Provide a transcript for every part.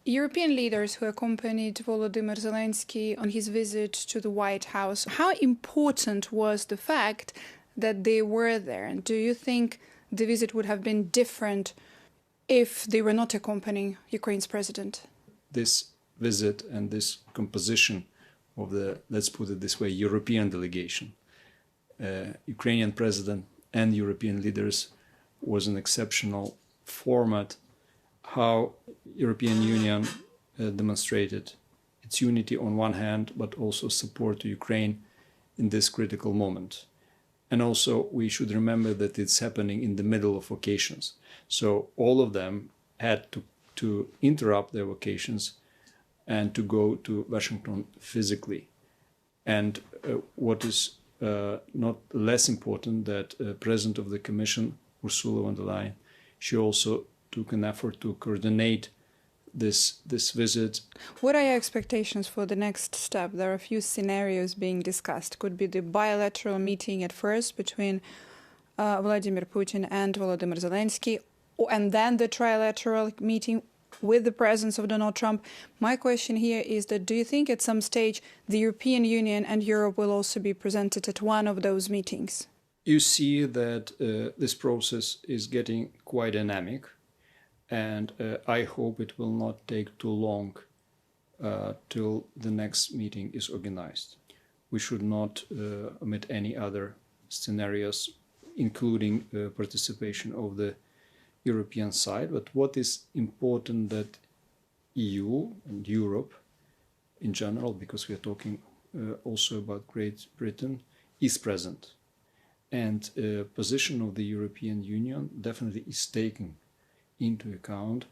European leaders who accompanied Volodymyr Zelensky on his visit to the White House, how important was the fact that they were there? And do you think the visit would have been different if they were not accompanying Ukraine's president? This visit and this composition of the, let's put it this way, European delegation, Ukrainian president and European leaders, was an exceptional format. How European Union demonstrated its unity on one hand, but also support to Ukraine in this critical moment. And also we should remember that it's happening in the middle of vacations. So all of them had to interrupt their vacations and to go to Washington physically. And what is not less important, that President of the Commission, Ursula von der Leyen, she also took an effort to coordinate this visit. What are your expectations for the next step? There are a few scenarios being discussed. Could be the bilateral meeting at first between Vladimir Putin and Volodymyr Zelensky, and then the trilateral meeting with the presence of Donald Trump. My question here is that, do you think at some stage the European Union and Europe will also be presented at one of those meetings? You see that this process is getting quite dynamic, and I hope it will not take too long till the next meeting is organized. We should not omit any other scenarios, including participation of the European side. But what is important, that EU and Europe in general, because we are talking also about Great Britain, is present. And position of the European Union definitely is taken into account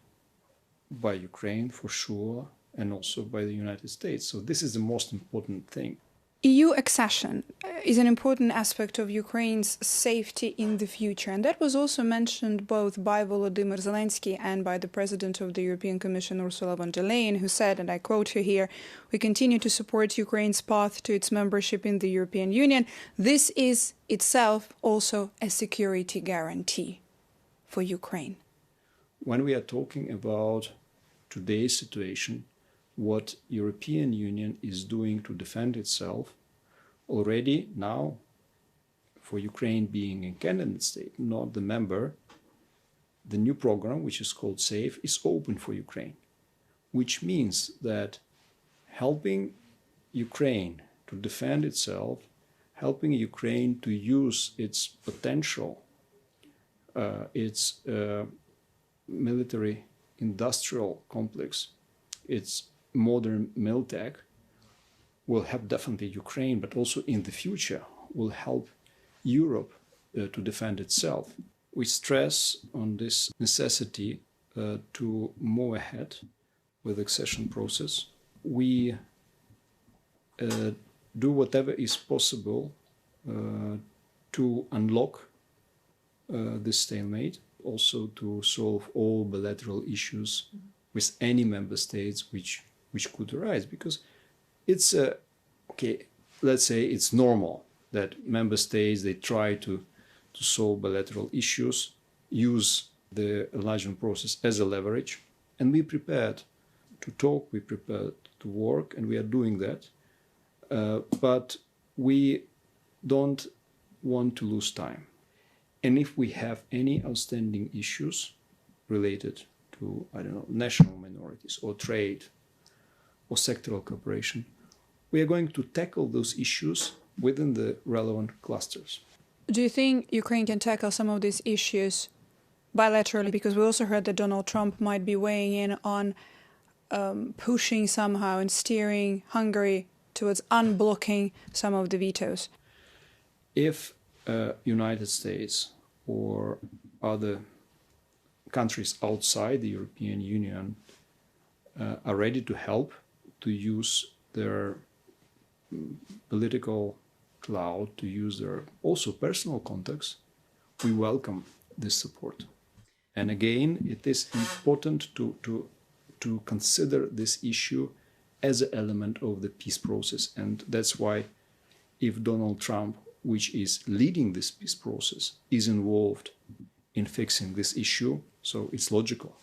by Ukraine for sure, and also by the United States. So this is the most important thing. EU accession is an important aspect of Ukraine's safety in the future, and that was also mentioned both by Volodymyr Zelensky and by the President of the European Commission, Ursula von der Leyen, who said, and I quote her here, "We continue to support Ukraine's path to its membership in the European Union. This is itself also a security guarantee for Ukraine." When we are talking about today's situation, what European Union is doing to defend itself, already now, for Ukraine being a candidate state, not the member, the new program, which is called SAFE, is open for Ukraine, which means that helping Ukraine to defend itself, helping Ukraine to use its potential, its military industrial complex, its modern militech, will help definitely Ukraine, but also in the future will help Europe to defend itself. We stress on this necessity to move ahead with the accession process. We do whatever is possible to unlock this stalemate, also to solve all bilateral issues with any member states which could arise, because it's okay, let's say it's normal that member states, they try to solve bilateral issues, use the enlargement process as a leverage, and we're prepared to talk, we're prepared to work, and we are doing that, but we don't want to lose time. And if we have any outstanding issues related to, I don't know, national minorities or trade or sectoral cooperation, we are going to tackle those issues within the relevant clusters. Do you think Ukraine can tackle some of these issues bilaterally? Because we also heard that Donald Trump might be weighing in on pushing somehow and steering Hungary towards unblocking some of the vetoes. If United States or other countries outside the European Union are ready to help, to use their political clout, to use their also personal contacts, we welcome this support. And again, it is important to consider this issue as an element of the peace process. And that's why if Donald Trump, which is leading this peace process, is involved in fixing this issue, so it's logical